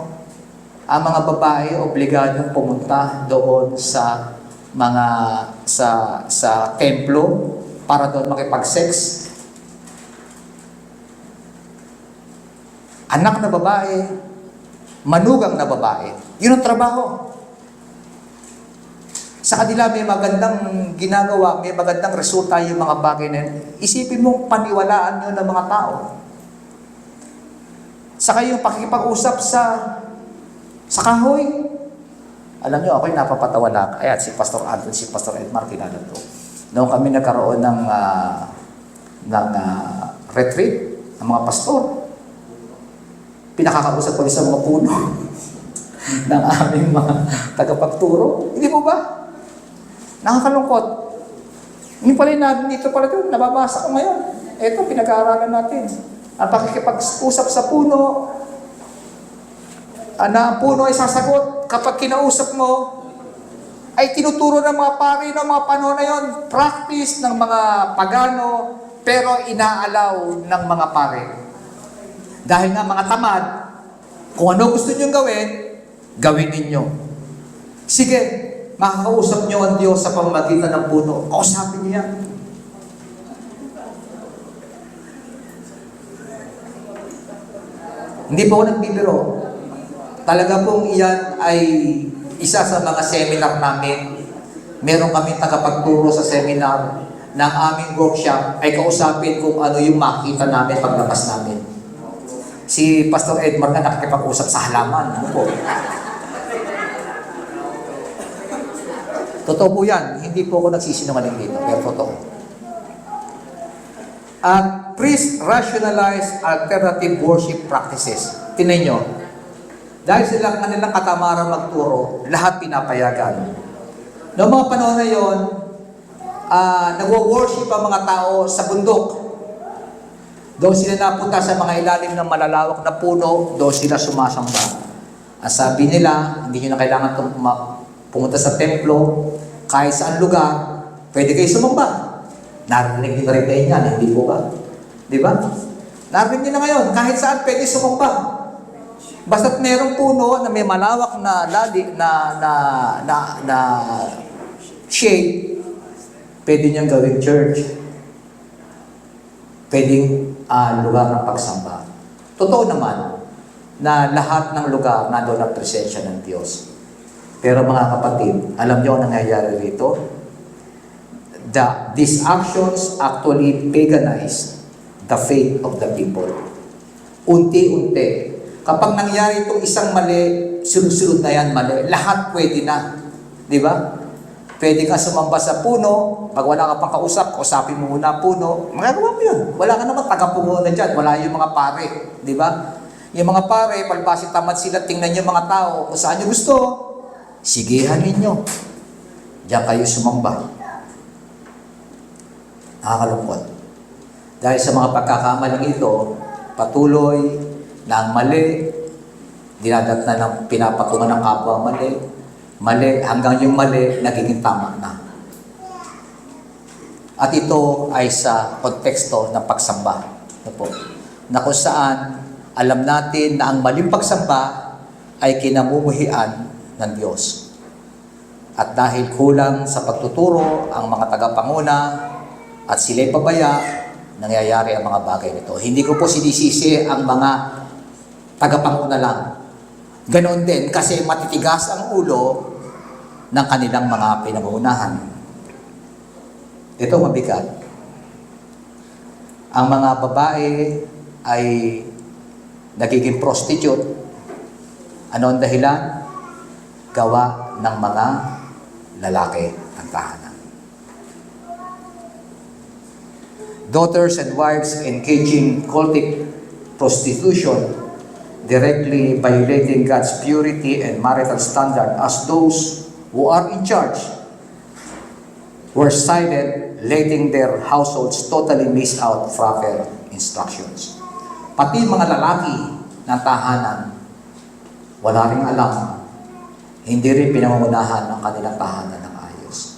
ang mga babae obligadong pumunta doon sa mga sa templo para doon makipag-sex. Anak na babae, manugang na babae. Yun ang trabaho. Sa kanila may magandang ginagawa, may magandang resulta yung mga bagay na yun. Isipin mong paniwalaan yun ng mga tao. Saka yung pakikipag-usap sa kahoy. Alam nyo, ako'y napapatawa lang. Ayan, si Pastor Anton, si Pastor Edmar, kilala to. Noong kami nagkaroon ng retreat, ng mga pastor, pinakakausap ko sa mga puno ng aming mga tagapagturo. Hindi mo ba? Nakakalungkot. Hindi pala natin dito pala ito, nababasa ko ngayon. Ito, pinag-aaralan natin. Ang pakikipag-usap sa puno, na ang puno ay sasagot kapag kinausap mo, ay tinuturo ng mga pari ng mga panahon na yon, practice ng mga pagano, pero inaalaw ng mga pari. Dahil nga mga tamad, kung ano gusto nyo gawin, gawin ninyo. Sige, makakausap nyo ang Diyos sa pamamagitan ng puno. Kausapin niyo yan. Hindi po ako nagbibiro. Talaga pong iyan ay isa sa mga seminar namin. Meron kami tagapagturo sa seminar ng aming workshop ay kausapin kung ano yung makita namin paglabas namin. Si Pastor Edmar na nakikipag-usap sa halaman. Ano po? Totoo po yan. Hindi po ako nagsisinungaling dito, pero totoo. At priest rationalize alternative worship practices. Tingnan nyo. Dahil silang kanilang katamaran magturo, lahat pinapayagan. Noong mga panahon na yun, nagwo-worship ang mga tao sa bundok. Doon sila napunta sa mga ilalim ng malalawak na puno, doon sila sumasamba. Ang sabi nila, hindi nyo na kailangan pumunta sa templo, kahit saan lugar, pwede kayo sumamba. Narinig nyo na rin kayo yan, hindi po ba? Di ba? Narinig nyo na ngayon, kahit saan pwede sumamba. Basta't merong puno na may malawak na shade, pwede niyang gawing church, pwedeng lugar ng pagsamba. Totoo naman na lahat ng lugar nandoon ang presensya ng Diyos. Pero mga kapatid, alam niyo ang nangyayari rito? These actions actually paganize the faith of the people. Unti-unti. Kapag nangyari itong isang mali, sunod-sunod na yan mali. Lahat pwede na. Di ba? Pwede ka sumamba sa puno, pag wala ka pang kausap, kausapin mo muna puno, magagawa mo yun. Wala ka naman taga-puno na dyan, wala yung mga pare. Di ba? Yung mga pare, palbasi tamad sila, tingnan yung mga tao, kung saan nyo gusto, sigihan ninyo. Diyan kayo sumamba. Nakakalungkot. Dahil sa mga pagkakamaling ito, patuloy na ang mali, dinadat na ng pinapatungan ng kapwa mali, hanggang yung mali, nagiging tama na. At ito ay sa konteksto ng pagsamba. Na kung saan, alam natin na ang maling pagsamba ay kinamumuhian ng Diyos. At dahil kulang sa pagtuturo ang mga tagapanguna at sila'y pabaya, nangyayari ang mga bagay nito. Hindi ko po sinisisi ang mga tagapanguna lang. Ganon din kasi matitigas ang ulo ng kanilang mga pinangungunahan. Ito mabigat. Ang mga babae ay nagiging prostitute. Ano ang dahilan? Gawa ng mga lalaki ang tahanan. Daughters and wives engaging cultic prostitution, directly violating God's purity and marital standard as those who are in charge were cited, letting their households totally miss out proper instructions. Pati mga lalaki ng tahanan, wala ring alam, hindi rin pinangungunahan ang kanilang tahanan ng ayos.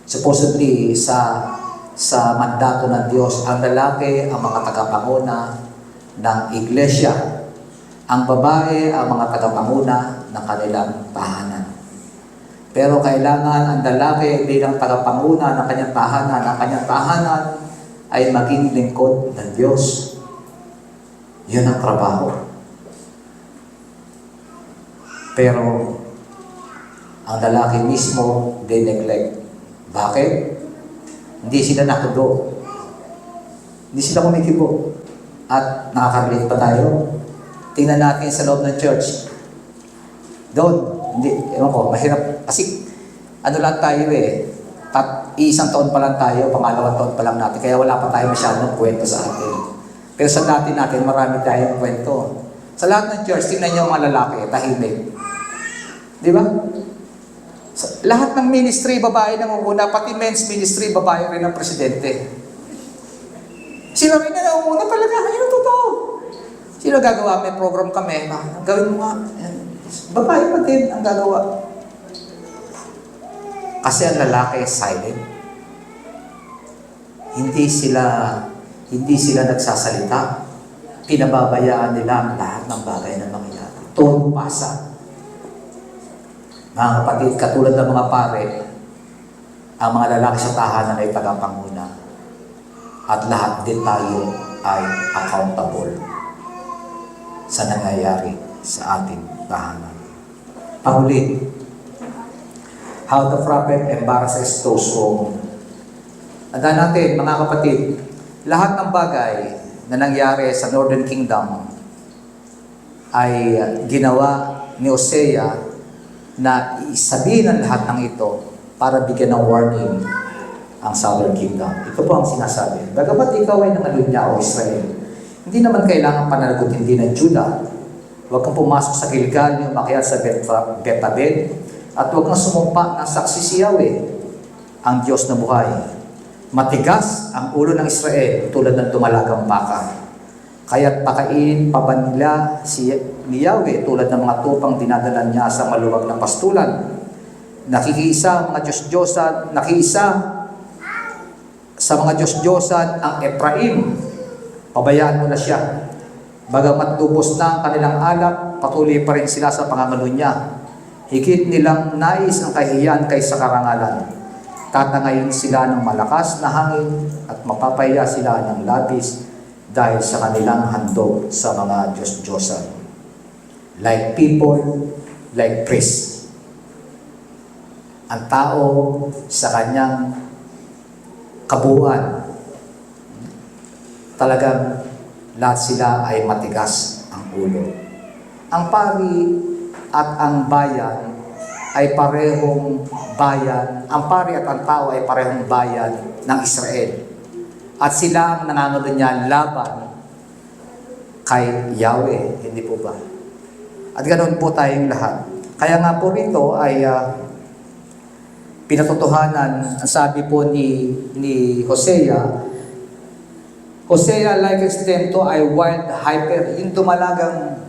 Supposedly, sa mandato ng Diyos, ang lalaki ang mga tagapanguna ng iglesia, ang babae ang mga tagapanguna ng kanilang tahanan. Pero kailangan ang lalaki bilang tagapanguna ng kanyang tahanan ay maging lingkod ng Diyos. Yun ang trabaho. Pero ang lalaki mismo, they neglect. Bakit? Hindi sila nakudo. Hindi sila kumikibo. At nakaka-relate pa tayo. Tingnan natin sa loob ng church. Doon, ewan ko, mahirap. Kasi, ano lang tayo isang taon pa lang tayo, pangalawang taon pa lang natin. Kaya wala pa tayo masyadong kwento sa atin. Pero sa dati natin, marami tayong kwento. Sa lahat ng church, tingnan niyo mga lalaki, tahimik. Di ba? Lahat ng ministry, babae nangunguna, pati men's ministry, babae rin ang presidente. Sino rin na nangunguna talaga? Ayun ang totoo. Sino gagawa? May program kami. Gawin mo nga. Babae pa din ang gagawa. Kasi ang lalaki silent. Hindi sila nagsasalita. Pinababayaan nila ang lahat ng bagay na mangyayari. Todo pasa. Mga kapatid, katulad ng mga pare, ang mga lalaki sa tahanan ay tagapanguna. At lahat din tayo ay accountable sa nangyayari sa ating tahanan. Panghuli, how the prophet embarrasses those whom. Tandaan natin, mga kapatid, lahat ng bagay na nangyari sa Northern Kingdom ay ginawa ni Hosea na isabihin ang lahat ng ito para bigyan ng warning ang Southern Kingdom. Ito po ang sinasabi. Bagamat ikaw ay nangalunya o Israel, hindi naman kailangan pananagutin din ng Judah. Huwag kang pumasok sa Gilgal niyo, umakyat sa Betabed, at huwag kang sumumpa ng saksi si Yahweh, ang Diyos na buhay. Matigas ang ulo ng Israel tulad ng dumalagang baka. Kaya't pakainin pa ba nila ni Yahweh tulad ng mga tupang dinadala niya sa maluwag na pastulan? Nakikiisa mga Diyos-Diyosan, nakiisa sa mga Diyos-Diyosan ang Ephraim. Pabayaan mo na siya. Bagamat lubos na ang kanilang alak, patuloy pa rin sila sa pangangalunya. Higit nilang nais ang kahihiyan kaysa karangalan. Tatangayin sila ng malakas na hangin at mapapahiya sila ng labis dahil sa kanilang handog sa mga Diyos-Diyosan. Like people, like priests. Ang tao sa kanyang kabuuan, talagang lahat sila ay matigas ang ulo. Ang pari at ang bayan ay parehong bayan. Ang pari at ang tao ay parehong bayan ng Israel. At sila ang nangangulunya laban kay Yahweh, hindi po ba? At ganoon po tayong lahat. Kaya nga po rito ay pinatotohanan, sabi po ni Hosea, Hosea likens them to a wild heifer, yung dumalagang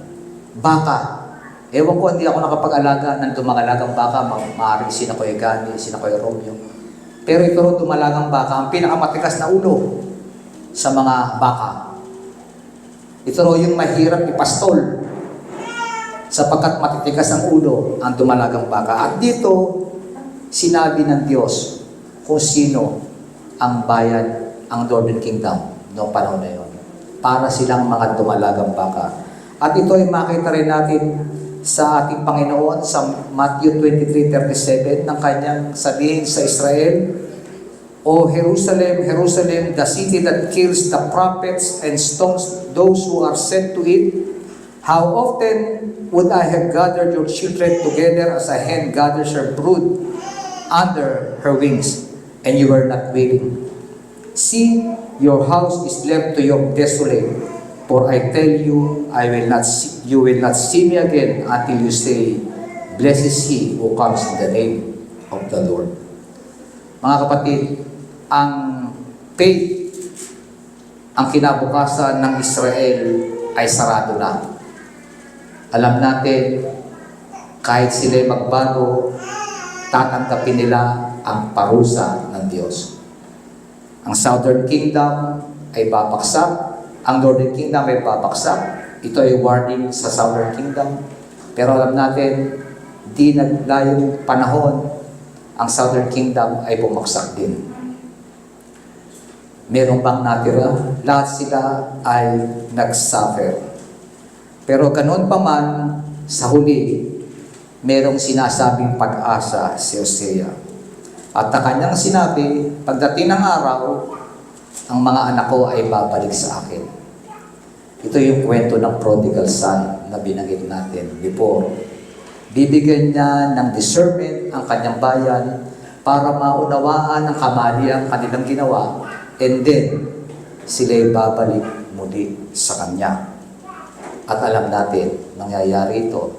baka. Ewan ko, hindi ako nakapag-alaga ng dumalagang baka, maaaring sina Kuya Gani, sina Kuya Romeo. Pero ito dumalagang baka, ang pinakamatikas na ulo sa mga baka. Ito yung mahirap ipastol sapagkat matitigas ang ulo ang dumalagang baka. At dito, sinabi ng Diyos kung sino ang bayan, ang Northern Kingdom noong panahon na yun. Para silang mga dumalagang baka. At ito ay makita rin natin sa ating Panginoon sa Matthew 23:37 ng kanyang sabihin sa Israel, O Jerusalem, Jerusalem, the city that kills the prophets and stones those who are sent to it, how often would I have gathered your children together as a hen gathers her brood under her wings, and you were not willing. See, your house is left to your desolate, for I tell you, you will not see me again until you say, Blessed is he who comes in the name of the Lord. Mga kapatid, ang faith, ang kinabukasan ng Israel ay sarado na. Alam natin, kahit sila'y magbago, tatanggapin nila ang parusa ng Diyos. Ang Southern Kingdom ay babaksak, ang Northern Kingdom ay babaksak. Ito ay warning sa Southern Kingdom. Pero alam natin, di naglayong panahon, ang Southern Kingdom ay bumaksak din. Meron bang natira? Lahat sila ay nagsuffer. Pero ganun pa man, sa huli, merong sinasabing pag-asa si Hosea. At ang kanyang sinabi, pagdating ng araw, ang mga anak ko ay babalik sa akin. Ito yung kwento ng prodigal son na binanggit natin before. Bibigyan niya ng discernment ang kanyang bayan para maunawaan ang kamaliang kanilang ginawa, and then sila'y babalik muli sa kanya. At alam natin, nangyayari ito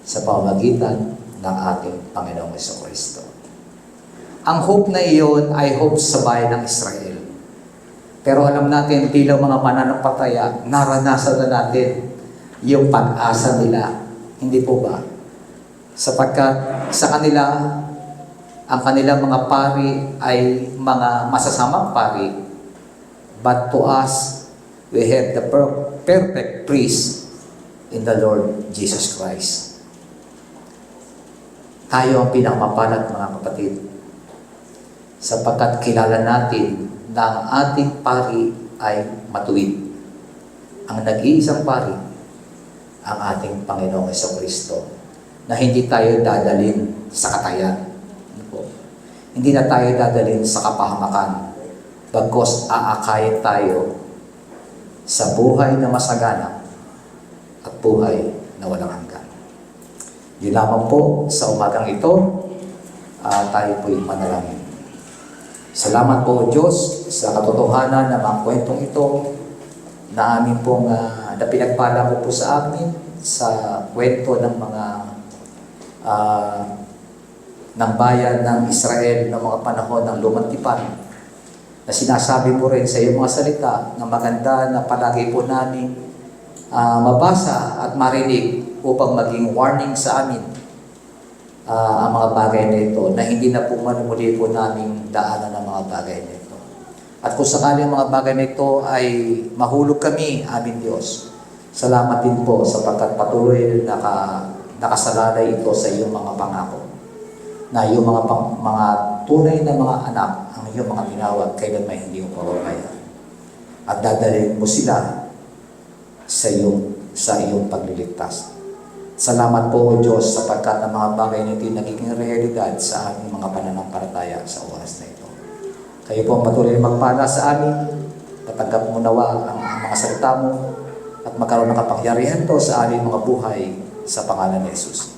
sa pamamagitan ng ating Panginoong Jesucristo. Ang hope na iyon ay hope sa bayan ng Israel. Pero alam natin, bilang mga mananampalataya, naranasan na natin yung pag-asa nila. Hindi po ba? Sapagkat sa kanila, ang kanilang mga pari ay mga masasamang pari. But to us, we have the perfect priest in the Lord Jesus Christ. Tayo ang pinakamapalat, mga kapatid, sapagkat kilala natin na ang ating pari ay matuwid. Ang nag-iisang pari, ang ating Panginoong Jesucristo, na hindi tayo dadalhin sa katayan. Hindi na tayo dadalhin sa kapahamakan, bagkos aakayin tayo sa buhay na masagana at buhay na walang hanggan. Yun lamang po sa umagang ito, tayo po'y manalangin. Salamat po, Diyos, sa katotohanan ng mga kwentong ito na amin pong na pinagpala mo po sa amin sa kwento ng mga ng bayan ng Israel ng mga panahon ng lumang tipan, na sinasabi mo rin sa iyong mga salita na maganda na palagi po namin mabasa at marinig upang maging warning sa amin ang mga bagay na ito, na hindi na po manumuli po namin daanan ng mga bagay na ito. At kung sakaling mga bagay na ito ay mahulog kami, amin Diyos, salamat din po sapagkat patuloy nakasalalay ito sa iyong mga pangako. Na iyong mga tunay na mga anak, ang iyong mga tinawag, kailan may hindi mo pababayaan. At dadalhin mo sila sa iyong pagliligtas. Salamat po, O Diyos, sapagkat ang mga bagay na ito nagiging realidad sa aming mga pananampalataya sa oras na ito. Kayo po ang patuloy na magpala sa amin, patanggap mo nawa ang mga salita mo, at magkaroon ng kapangyarihan to sa aming mga buhay sa pangalan ni Jesus.